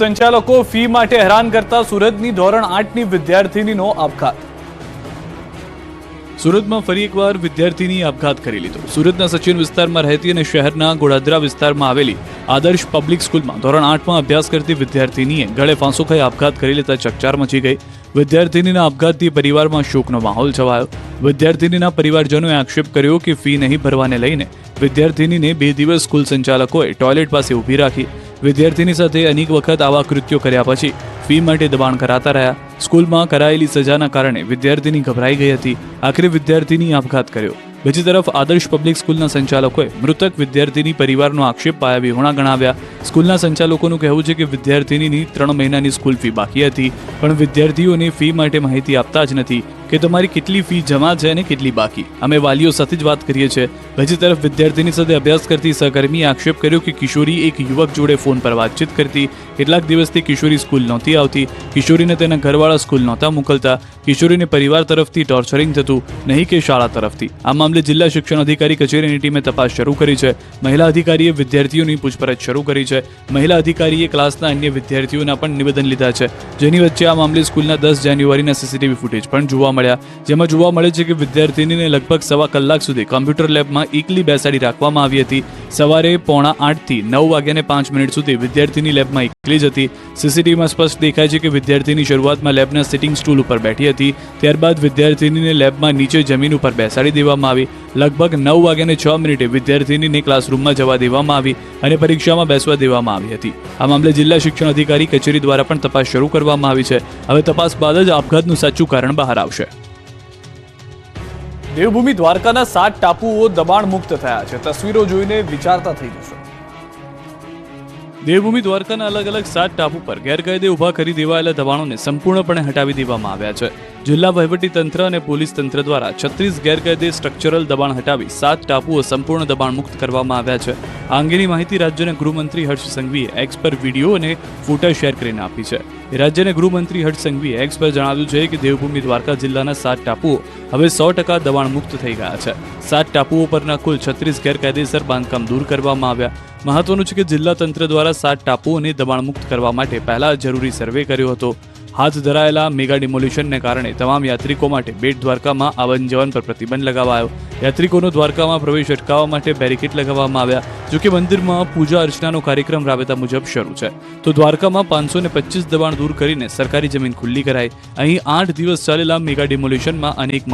સંચાલકો ફી માટે હેરાન કરતા સુરતની ધોરણ 8ની વિદ્યાર્થીનીનો આપઘાત। સુરતમાં ફરી એકવાર વિદ્યાર્થીની આપઘાત કરી લીધો। સુરતના સચિન વિસ્તારમાં રહેતી અને શહેરના ગોળાદરા વિસ્તારમાં આવેલી આદર્શ પબ્લિક સ્કૂલમાં ધોરણ 8માં અભ્યાસ કરતી વિદ્યાર્થીનીએ ગળે ફાંસો ખાઈ આપઘાત કરી લેતા ચકચાર મચી ગઈ। વિદ્યાર્થીનીના આપઘાતથી પરિવારમાં શોકનો માહોલ છવાયો। વિદ્યાર્થીનીના પરિવારજનોએ આક્ષેપ કર્યો કે ફી નહીં ભરવાને લઈને વિદ્યાર્થીનીને 2 દિવસ સ્કૂલ સંચાલકોએ ટોયલેટ પાસે ઊભી રાખી। વિદ્યાર્થીની સાથે અનેક વખત આવા કૃત્યો કર્યા પછી ફી માટે દબાણ કરાતા રહ્યા। સ્કૂલમાં કરાયેલી સજાના કારણે વિદ્યાર્થીની ગભરાઈ ગઈ હતી। આખરે વિદ્યાર્થીની આપઘાત કર્યો। બીજી તરફ આદર્શ પબ્લિક સ્કૂલના સંચાલકોએ મૃતક વિદ્યાર્થીની પરિવારનો આક્ષેપ પાયા વિહોણા ગણાવ્યા। સ્કૂલના સંચાલકોનું કહેવું છે કે વિદ્યાર્થીની 3 મહિનાની સ્કૂલ ફી બાકી હતી, પણ વિદ્યાર્થીઓને ફી માટે માહિતી આપતા જ નથી કે તમારી કેટલી ફી જમા છે અને કેટલી બાકી। અમે વાલીઓ સાથે જ વાત કરીએ છીએ। બીજી તરફ વિદ્યાર્થીની સાથે અભ્યાસ કરતી સહકર્મીએ આક્ષેપ કર્યો કે કિશોરી એક યુવક જોડે ફોન પર વાતચીત કરતી। કેટલાક દિવસથી કિશોરી સ્કૂલ નહોતી આવતી। કિશોરીને તેના ઘરવાળા સ્કૂલ નહોતા મોકલતા। કિશોરીને પરિવાર તરફથી ટોર્ચરિંગ થતું, નહીં કે શાળા તરફથી। આ મામલે જિલ્લા શિક્ષણ અધિકારી કચેરીની ટીમે તપાસ શરૂ કરી છે। મહિલા અધિકારીએ વિદ્યાર્થીઓની પૂછપરછ શરૂ કરી છે। મહિલા અધિકારીએ ક્લાસના અન્ય વિદ્યાર્થીઓના પણ નિવેદન લીધા છે, જેની વચ્ચે આ મામલે સ્કૂલના 10 જાન્યુઆરીના સીસીટીવી ફૂટેજ પણ જોવા મળ્યા, જેમાં જોવા મળે છે કે વિદ્યાર્થીનીને લગભગ સવા કલાક સુધી કોમ્પ્યુટર લેબમાં એકલી બેસાડી રાખવામાં આવી હતી। સવારે 8:45 થી 9:05 સુધી વિદ્યાર્થીની લેબમાં એકલી જ હતી। સીસીટીવીમાં સ્પષ્ટ દેખાય છે કે વિદ્યાર્થીની શરૂઆતમાં લેબના સિટિંગ સ્ટૂલ ઉપર બેઠી હતી। ત્યારબાદ વિદ્યાર્થીનીને લેબમાં નીચે જમીન ઉપર બેસાડી દેવામાં આવી। લગભગ 9:06 વિદ્યાર્થીનીને ક્લાસરૂમમાં જવા દેવામાં આવી અને પરીક્ષામાં બેસવા દેવામાં આવી હતી। આ મામલે જિલ્લા શિક્ષણ અધિકારી કચેરી દ્વારા પણ તપાસ શરૂ કરવામાં આવી છે। હવે તપાસ બાદ જ આપઘાતનું સાચું કારણ બહાર આવશે। દેવભૂમિ દ્વારકાના 7 ટાપુઓ દબાણ મુક્ત થયા છે। તસવીરો જોઈને વિચારતા થઈ જશો। દેવભૂમિ દ્વારકાના અલગ અલગ 7 ટાપુ પર ગેરકાયદે ઊભા કરી દેવાયેલા દબાણોને સંપૂર્ણપણે હટાવી દેવામાં આવ્યા છે। જિલ્લા વહીવટી તંત્ર અને પોલીસ તંત્ર દ્વારા 36 ગેરકાયદે સ્ટ્રક્ચરલ દબાણ હટાવી 7 ટાપુઓ સંપૂર્ણ દબાણ મુક્ત કરવામાં આવ્યા છે। આ અંગેની માહિતી રાજ્યના ગૃહમંત્રી હર્ષ સંઘવીએ એક્સ પર વિડીયો અને ફોટા શેર કરીને આપી છે। રાજ્યના ગૃહમંત્રી હર્ષ સંઘવીએ એક્સ પર જણાવ્યું છે કે દેવભૂમિ દ્વારકા જિલ્લાના 7 ટાપુઓ હવે 100% દબાણ મુક્ત થઈ ગયા છે। 7 ટાપુઓ પરના કુલ 36 ગેરકાયદેસર બાંધકામ દૂર કરવામાં આવ્યા। મહત્વનું છે કે જિલ્લા તંત્ર દ્વારા 7 ટાપુઓને દબાણ મુક્ત કરવા માટે પહેલા જરૂરી સર્વે કર્યો હતો। હાથ ધરાયેલા મેગા ડિમોલિશનને કારણે તમામ યાત્રિકો માટે બેટ દ્વારકામાં આવન જવન પર પ્રતિબંધ લગાવાયો। યાત્રિકોનો દ્વારકામાં પ્રવેશ અટકાવવા માટે બેરિકેડ લગાવવામાં આવ્યા। જોકે મંદિરમાં પૂજા અર્ચનાનો કાર્યક્રમ રાબેતા મુજબ શરૂ છે, તો દ્વારકામાં 525 દબાણ દૂર કરીને સરકારી જમીન ખુલ્લી કરાઈ। અહીં 8 દિવસ ચાલેલા મેગા ડિમોલિશનમાં અનેક